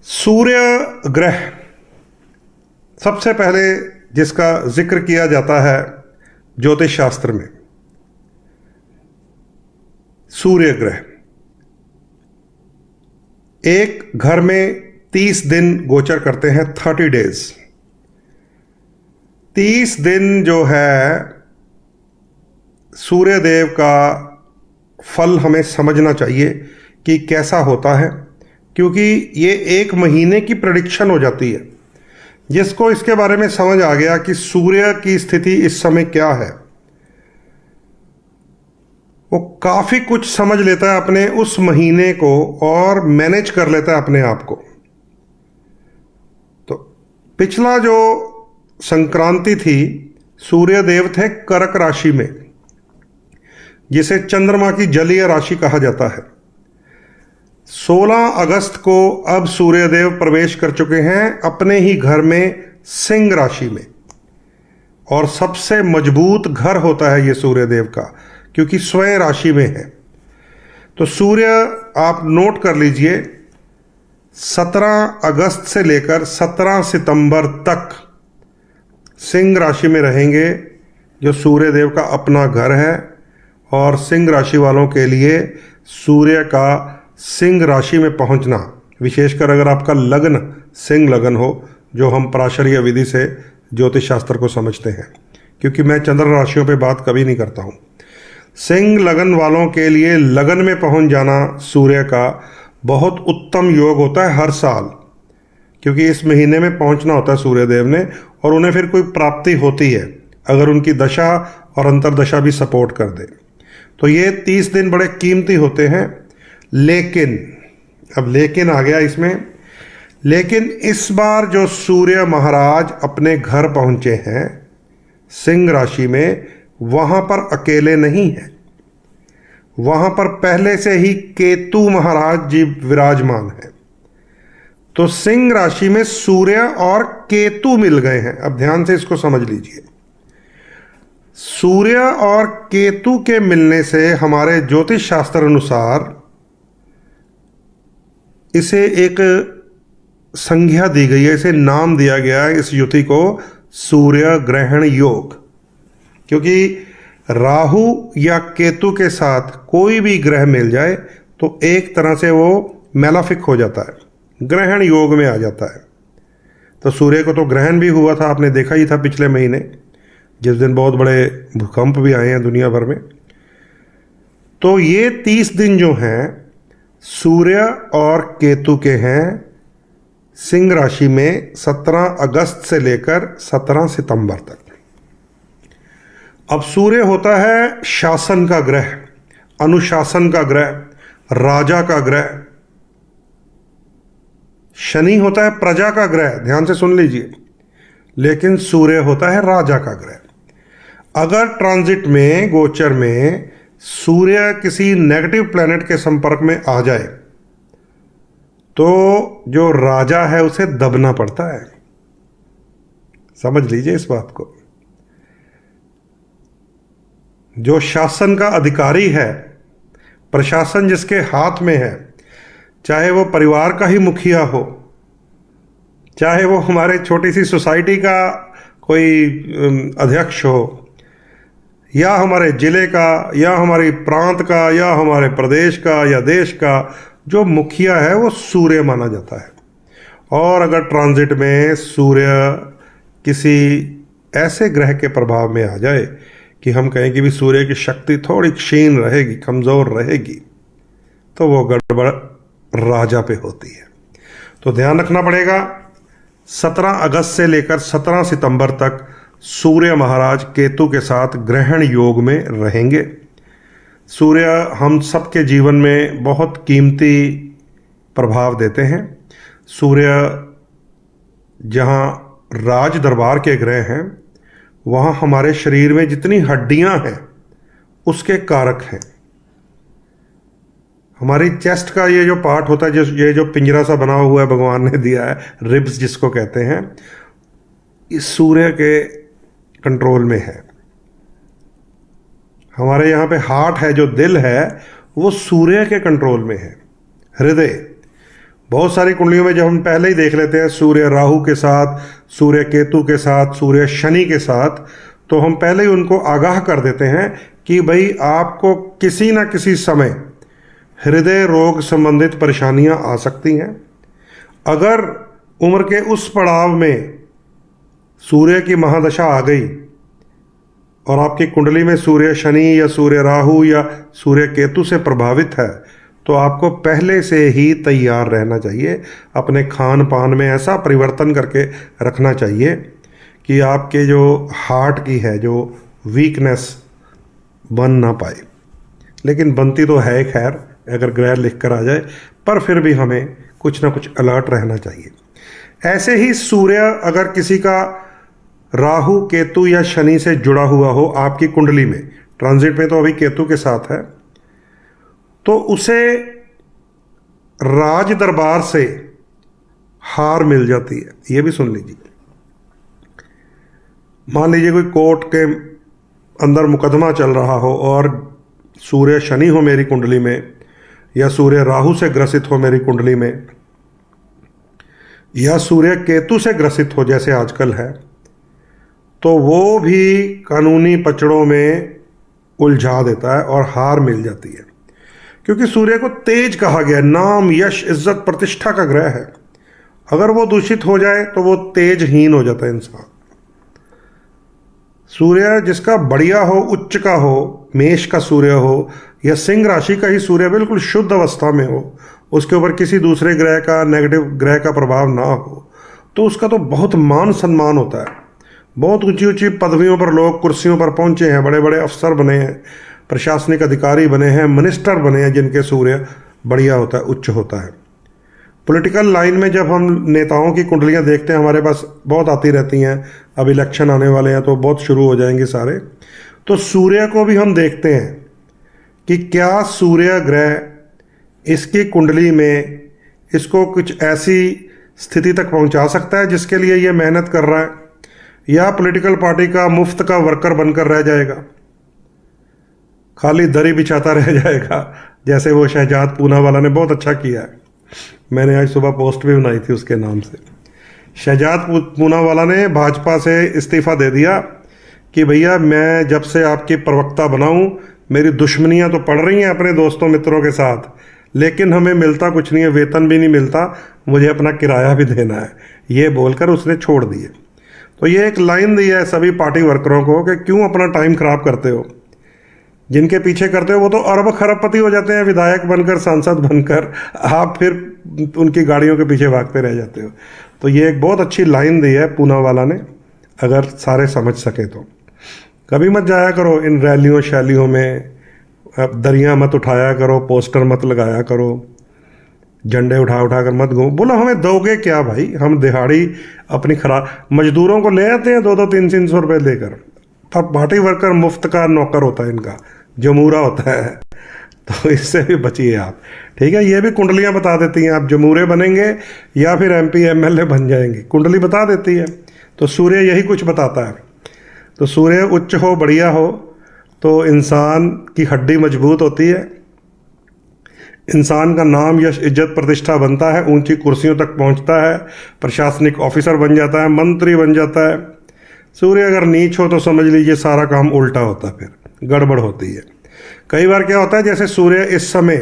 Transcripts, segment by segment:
सूर्य ग्रह सबसे पहले जिसका जिक्र किया जाता है ज्योतिष शास्त्र में, सूर्य ग्रह एक घर में 30 दिन गोचर करते हैं, 30 डेज। 30 दिन जो है सूर्य देव का फल हमें समझना चाहिए कि कैसा होता है, क्योंकि ये एक महीने की प्रेडिक्शन हो जाती है। जिसको इसके बारे में समझ आ गया कि सूर्य की स्थिति इस समय क्या है, वो काफी कुछ समझ लेता है अपने उस महीने को और मैनेज कर लेता है अपने आप को। तो पिछला जो संक्रांति थी, सूर्य देव थे कर्क राशि में, जिसे चंद्रमा की जलीय राशि कहा जाता है। 16 अगस्त को अब सूर्यदेव प्रवेश कर चुके हैं अपने ही घर में सिंह राशि में, और सबसे मजबूत घर होता है ये सूर्यदेव का, क्योंकि स्वयं राशि में है। तो सूर्य आप नोट कर लीजिए, 17 अगस्त से लेकर 17 सितंबर तक सिंह राशि में रहेंगे, जो सूर्यदेव का अपना घर है। और सिंह राशि वालों के लिए सूर्य का सिंह राशि में पहुंचना, विशेषकर अगर आपका लग्न सिंह लग्न हो, जो हम पराशरीय विधि से ज्योतिष शास्त्र को समझते हैं, क्योंकि मैं चंद्र राशियों पे बात कभी नहीं करता हूं। सिंह लगन वालों के लिए लगन में पहुंच जाना सूर्य का बहुत उत्तम योग होता है हर साल, क्योंकि इस महीने में पहुंचना होता है सूर्यदेव ने, और उन्हें फिर कोई प्राप्ति होती है अगर उनकी दशा और अंतरदशा भी सपोर्ट कर दे। तो ये 30 दिन बड़े कीमती होते हैं। लेकिन अब लेकिन आ गया इसमें, लेकिन इस बार जो सूर्य महाराज अपने घर पहुंचे हैं सिंह राशि में, वहां पर अकेले नहीं है, वहां पर पहले से ही केतु महाराज जी विराजमान हैं। तो सिंह राशि में सूर्य और केतु मिल गए हैं। अब ध्यान से इसको समझ लीजिए। सूर्य और केतु के मिलने से हमारे ज्योतिष शास्त्र अनुसार इसे एक संज्ञा दी गई है, इसे नाम दिया गया है इस युति को सूर्य ग्रहण योग। क्योंकि राहु या केतु के साथ कोई भी ग्रह मिल जाए तो एक तरह से वो मैलाफिक हो जाता है, ग्रहण योग में आ जाता है। तो सूर्य को तो ग्रहण भी हुआ था, आपने देखा ही था पिछले महीने, जिस दिन बहुत बड़े भूकंप भी आए हैं दुनिया भर में। तो ये 30 दिन जो हैं सूर्य और केतु के हैं सिंह राशि में 17 अगस्त से लेकर 17 सितंबर तक। अब सूर्य होता है शासन का ग्रह, अनुशासन का ग्रह, राजा का ग्रह। शनि होता है प्रजा का ग्रह, ध्यान से सुन लीजिए। लेकिन सूर्य होता है राजा का ग्रह। अगर ट्रांजिट में, गोचर में सूर्य किसी नेगेटिव प्लैनेट के संपर्क में आ जाए तो जो राजा है उसे दबना पड़ता है। समझ लीजिए इस बात को। जो शासन का अधिकारी है, प्रशासन जिसके हाथ में है, चाहे वो परिवार का ही मुखिया हो, चाहे वो हमारे छोटी सी सोसाइटी का कोई अध्यक्ष हो, या हमारे जिले का, या हमारे प्रांत का, या हमारे प्रदेश का, या देश का, जो मुखिया है वो सूर्य माना जाता है। और अगर ट्रांजिट में सूर्य किसी ऐसे ग्रह के प्रभाव में आ जाए कि हम कहें कि भी सूर्य की शक्ति थोड़ी क्षीण रहेगी, कमज़ोर रहेगी, तो वो गड़बड़ राजा पे होती है। तो ध्यान रखना पड़ेगा। 17 अगस्त से लेकर 17 सितंबर तक सूर्य महाराज केतु के साथ ग्रहण योग में रहेंगे। सूर्य हम सबके जीवन में बहुत कीमती प्रभाव देते हैं। सूर्य जहाँ राज दरबार के ग्रह हैं, वहाँ हमारे शरीर में जितनी हड्डियाँ हैं उसके कारक हैं। हमारी चेस्ट का ये जो पार्ट होता है, ये जो पिंजरा सा बना हुआ है भगवान ने दिया है, रिब्स जिसको कहते हैं, इस सूर्य के कंट्रोल में है। हमारे यहाँ पे हार्ट है, जो दिल है, वो सूर्य के कंट्रोल में है। हृदय बहुत सारी कुंडलियों में जब हम पहले ही देख लेते हैं सूर्य राहु के साथ, सूर्य केतु के साथ, सूर्य शनि के साथ, तो हम पहले ही उनको आगाह कर देते हैं कि भाई आपको किसी ना किसी समय हृदय रोग संबंधित परेशानियां आ सकती हैं। अगर उम्र के उस पड़ाव में सूर्य की महादशा आ गई और आपकी कुंडली में सूर्य शनि या सूर्य राहु या सूर्य केतु से प्रभावित है, तो आपको पहले से ही तैयार रहना चाहिए। अपने खान पान में ऐसा परिवर्तन करके रखना चाहिए कि आपके जो हार्ट की है जो वीकनेस बन ना पाए। लेकिन बनती तो है खैर, अगर ग्रह लिख कर आ जाए, पर फिर भी हमें कुछ ना कुछ अलर्ट रहना चाहिए। ऐसे ही सूर्य अगर किसी का राहु केतु या शनि से जुड़ा हुआ हो आपकी कुंडली में, ट्रांजिट में तो अभी केतु के साथ है, तो उसे राज दरबार से हार मिल जाती है। ये भी सुन लीजिए। मान लीजिए कोई कोर्ट के अंदर मुकदमा चल रहा हो और सूर्य शनि हो मेरी कुंडली में, या सूर्य राहु से ग्रसित हो मेरी कुंडली में, या सूर्य केतु से ग्रसित हो जैसे आजकल है, तो वो भी कानूनी पचड़ों में उलझा देता है और हार मिल जाती है। क्योंकि सूर्य को तेज कहा गया, नाम यश इज्जत प्रतिष्ठा का ग्रह है। अगर वो दूषित हो जाए तो वो तेजहीन हो जाता है इंसान। सूर्य जिसका बढ़िया हो, उच्च का हो, मेष का सूर्य हो या सिंह राशि का ही सूर्य बिल्कुल शुद्ध अवस्था में हो, उसके ऊपर किसी दूसरे ग्रह का, नेगेटिव ग्रह का प्रभाव ना हो, तो उसका तो बहुत मान सम्मान होता है। बहुत ऊंची ऊंची पदवियों पर लोग कुर्सियों पर पहुंचे हैं, बड़े बड़े अफसर बने हैं, प्रशासनिक अधिकारी बने हैं, मिनिस्टर बने हैं, जिनके सूर्य बढ़िया होता है, उच्च होता है। पॉलिटिकल लाइन में जब हम नेताओं की कुंडलियां देखते हैं, हमारे पास बहुत आती रहती हैं, अब इलेक्शन आने वाले हैं तो बहुत शुरू हो जाएंगे सारे, तो सूर्य को भी हम देखते हैं कि क्या सूर्य ग्रह इसकी कुंडली में इसको कुछ ऐसी स्थिति तक पहुंचा सकता है जिसके लिए ये मेहनत कर रहा है, या पॉलिटिकल पार्टी का मुफ्त का वर्कर बनकर रह जाएगा, खाली दरी बिछाता रह जाएगा, जैसे वो शहजाद पूना वाला ने बहुत अच्छा किया है। मैंने आज सुबह पोस्ट भी बनाई थी उसके नाम से। शहजाद पूना वाला ने भाजपा से इस्तीफा दे दिया कि भैया मैं जब से आपकी प्रवक्ता बनाऊं, मेरी दुश्मनियां तो पड़ रही हैं अपने दोस्तों मित्रों के साथ, लेकिन हमें मिलता कुछ नहीं है, वेतन भी नहीं मिलता, मुझे अपना किराया भी देना है, ये बोलकर उसने छोड़ दिए। तो ये एक लाइन दी है सभी पार्टी वर्करों को कि क्यों अपना टाइम खराब करते हो, जिनके पीछे करते हो वो तो अरब खरबपति हो जाते हैं विधायक बनकर, सांसद बनकर, आप फिर उनकी गाड़ियों के पीछे भागते रह जाते हो। तो ये एक बहुत अच्छी लाइन दी है पूना वाला ने, अगर सारे समझ सके तो। कभी मत जाया करो इन रैलियों शैलियों में, दरियाँ मत उठाया करो, पोस्टर मत लगाया करो, झंडे उठा उठा कर मत घूमो। बोला हमें दोगे क्या भाई, हम दिहाड़ी अपनी खराब मजदूरों को ले आते हैं 200-300 रुपये लेकर, तब पार्टी वर्कर मुफ्त का नौकर होता है, इनका जमूरा होता है, तो इससे भी बचिए आप। ठीक है, ये भी कुंडलियां बता देती हैं आप जमूरे बनेंगे या फिर MP MLA बन जाएंगे, कुंडली बता देती है। तो सूर्य यही कुछ बताता है। तो सूर्य उच्च हो, बढ़िया हो, तो इंसान की हड्डी मजबूत होती है, इंसान का नाम यश इज्जत प्रतिष्ठा बनता है, ऊंची कुर्सियों तक पहुंचता है, प्रशासनिक ऑफिसर बन जाता है, मंत्री बन जाता है। सूर्य अगर नीच हो तो समझ लीजिए सारा काम उल्टा होता है, फिर गड़बड़ होती है। कई बार क्या होता है, जैसे सूर्य इस समय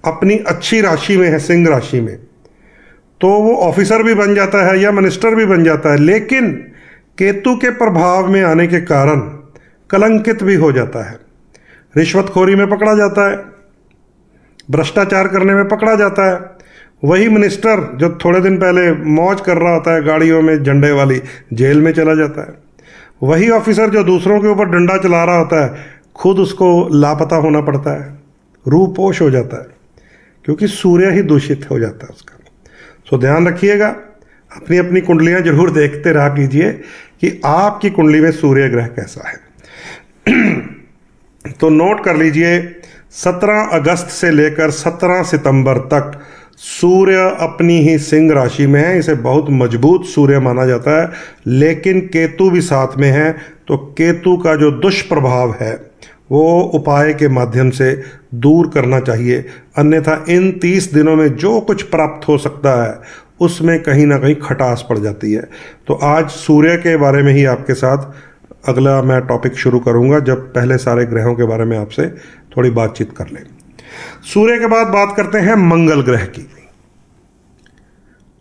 अपनी अच्छी राशि में है, सिंह राशि में, तो वो ऑफिसर भी बन जाता है या मिनिस्टर भी बन जाता है, लेकिन केतु के प्रभाव में आने के कारण कलंकित भी हो जाता है, रिश्वतखोरी में पकड़ा जाता है, भ्रष्टाचार करने में पकड़ा जाता है। वही मिनिस्टर जो थोड़े दिन पहले मौज कर रहा होता है गाड़ियों में झंडे वाली, जेल में चला जाता है। वही ऑफिसर जो दूसरों के ऊपर डंडा चला रहा होता है, खुद उसको लापता होना पड़ता है, रूपोश हो जाता है, क्योंकि सूर्य ही दूषित हो जाता है उसका। सो ध्यान रखिएगा, अपनी अपनी कुंडलियां जरूर देखते रहा कीजिए कि आपकी कुंडली में सूर्य ग्रह कैसा है। तो नोट कर लीजिए, 17 अगस्त से लेकर 17 सितंबर तक सूर्य अपनी ही सिंह राशि में है, इसे बहुत मजबूत सूर्य माना जाता है। लेकिन केतु भी साथ में है, तो केतु का जो दुष्प्रभाव है वो उपाय के माध्यम से दूर करना चाहिए। अन्यथा इन 30 दिनों में जो कुछ प्राप्त हो सकता है उसमें कहीं ना कहीं खटास पड़ जाती है। तो आज सूर्य के बारे में ही आपके साथ अगला मैं टॉपिक शुरू करूंगा, जब पहले सारे ग्रहों के बारे में आपसे थोड़ी बातचीत कर लें। सूर्य के बाद बात करते हैं मंगल ग्रह की।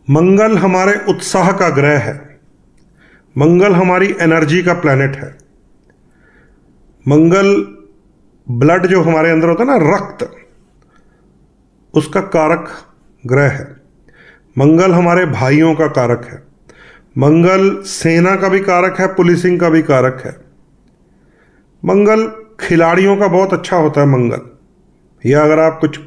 मंगल हमारे उत्साह का ग्रह है, मंगल हमारी एनर्जी का प्लैनेट है। मंगल ब्लड जो हमारे अंदर होता है ना, रक्त, उसका कारक ग्रह है। मंगल हमारे भाइयों का कारक है। मंगल सेना का भी कारक है, पुलिसिंग का भी कारक है। मंगल खिलाड़ियों का बहुत अच्छा होता है मंगल। या अगर आप कुछ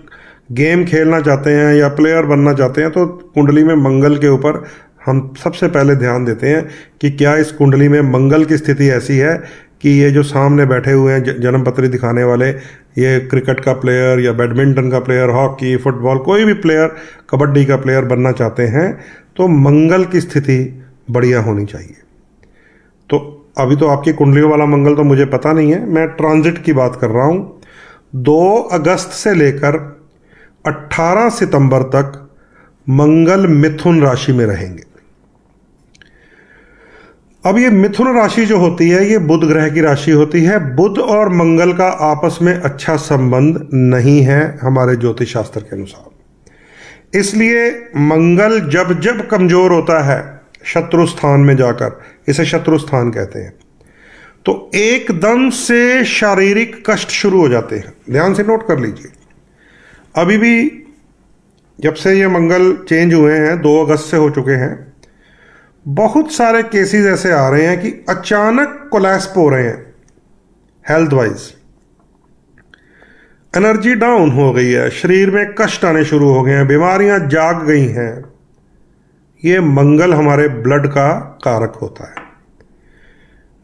गेम खेलना चाहते हैं या प्लेयर बनना चाहते हैं तो कुंडली में मंगल के ऊपर हम सबसे पहले ध्यान देते हैं कि क्या इस कुंडली में मंगल की स्थिति ऐसी है कि ये जो सामने बैठे हुए हैं जन्म पत्री दिखाने वाले, ये क्रिकेट का प्लेयर या बैडमिंटन का प्लेयर, हॉकी, फुटबॉल, कोई भी प्लेयर, कबड्डी का प्लेयर बनना चाहते हैं तो मंगल की स्थिति बढ़िया होनी चाहिए। तो अभी तो आपकी कुंडलियों वाला मंगल तो मुझे पता नहीं है, मैं ट्रांजिट की बात कर रहा हूँ। 2 अगस्त से लेकर 18 सितंबर तक मंगल मिथुन राशि में रहेंगे। अब ये मिथुन राशि जो होती है ये बुध ग्रह की राशि होती है। बुध और मंगल का आपस में अच्छा संबंध नहीं है हमारे ज्योतिष शास्त्र के अनुसार। इसलिए मंगल जब जब कमजोर होता है शत्रु स्थान में जाकर, इसे शत्रु स्थान कहते हैं, तो एकदम से शारीरिक कष्ट शुरू हो जाते हैं। ध्यान से नोट कर लीजिए, अभी भी जब से ये मंगल चेंज हुए हैं, 2 अगस्त से हो चुके हैं, बहुत सारे केसेस ऐसे आ रहे हैं कि अचानक कोलैप्स हो रहे हैं। हेल्थ वाइज एनर्जी डाउन हो गई है, शरीर में कष्ट आने शुरू हो गए हैं, बीमारियां जाग गई हैं। ये मंगल हमारे ब्लड का कारक होता है।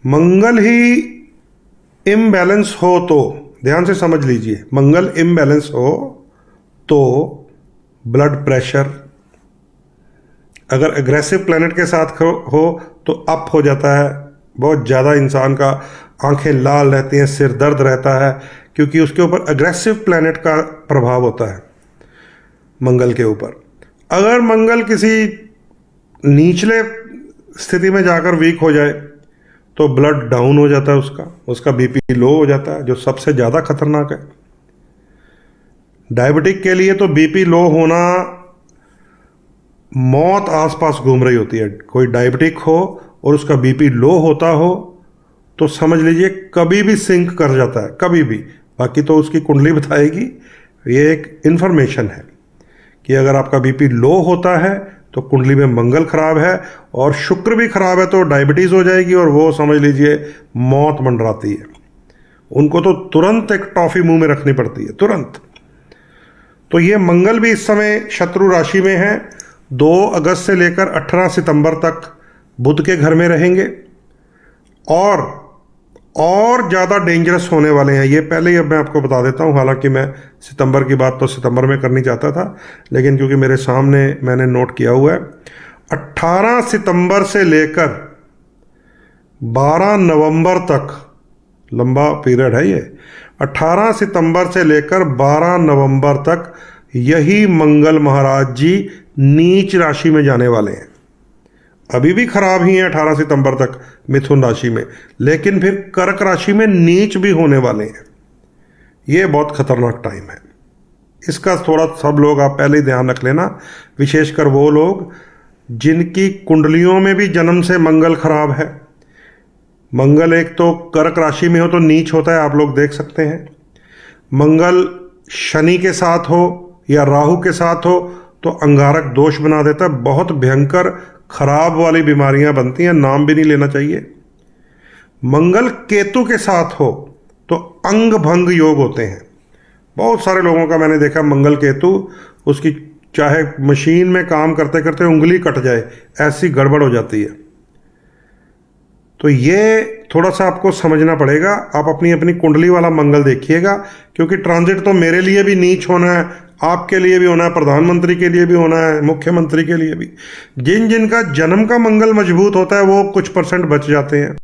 मंगल ही इम्बैलेंस हो तो, ध्यान से समझ लीजिए, मंगल इम्बैलेंस हो तो ब्लड प्रेशर, अगर एग्रेसिव प्लैनेट के साथ हो तो अप हो जाता है, बहुत ज़्यादा इंसान का आंखें लाल रहती हैं, सिर दर्द रहता है, क्योंकि उसके ऊपर एग्रेसिव प्लैनेट का प्रभाव होता है मंगल के ऊपर। अगर मंगल किसी निचले स्थिति में जाकर वीक हो जाए तो ब्लड डाउन हो जाता है, उसका बीपी लो हो जाता है, जो सबसे ज़्यादा खतरनाक है। डायबिटिक के लिए तो बीपी लो होना, मौत आसपास घूम रही होती है। कोई डायबिटिक हो और उसका बीपी लो होता हो तो समझ लीजिए कभी भी सिंक कर जाता है, कभी भी। बाकी तो उसकी कुंडली बताएगी, ये एक इन्फॉर्मेशन है कि अगर आपका बीपी लो होता है तो कुंडली में मंगल खराब है, और शुक्र भी खराब है तो डायबिटीज़ हो जाएगी, और वो समझ लीजिए मौत मंडराती है। उनको तो तुरंत एक टॉफ़ी मुंह में रखनी पड़ती है, तुरंत। तो ये मंगल भी इस समय शत्रु राशि में है। 2 अगस्त से लेकर 18 सितंबर तक बुध के घर में रहेंगे, और ज़्यादा डेंजरस होने वाले हैं ये पहले ही अब मैं आपको बता देता हूँ। हालांकि मैं सितंबर की बात तो सितंबर में करनी चाहता था, लेकिन क्योंकि मेरे सामने मैंने नोट किया हुआ है, 18 सितंबर से लेकर 12 नवंबर तक, लंबा पीरियड है ये, 18 सितंबर से लेकर 12 नवंबर तक यही मंगल महाराज जी नीच राशि में जाने वाले हैं। अभी भी खराब ही हैं 18 सितंबर तक मिथुन राशि में, लेकिन फिर कर्क राशि में नीच भी होने वाले हैं। ये बहुत खतरनाक टाइम है, इसका थोड़ा सब लोग आप पहले ही ध्यान रख लेना, विशेषकर वो लोग जिनकी कुंडलियों में भी जन्म से मंगल खराब है। मंगल एक तो कर्क राशि में हो तो नीच होता है, आप लोग देख सकते हैं। मंगल शनि के साथ हो या राहु के साथ हो तो अंगारक दोष बना देता है, बहुत भयंकर खराब वाली बीमारियां बनती हैं, नाम भी नहीं लेना चाहिए। मंगल केतु के साथ हो तो अंग भंग योग होते हैं। बहुत सारे लोगों का मैंने देखा मंगल केतु, उसकी चाहे मशीन में काम करते करते उंगली कट जाए, ऐसी गड़बड़ हो जाती है। तो ये थोड़ा सा आपको समझना पड़ेगा। आप अपनी अपनी कुंडली वाला मंगल देखिएगा, क्योंकि ट्रांजिट तो मेरे लिए भी नीच होना है, आपके लिए भी होना है, प्रधानमंत्री के लिए भी होना है, मुख्यमंत्री के लिए भी। जिन जिनका जन्म का मंगल मजबूत होता है वो कुछ % बच जाते हैं।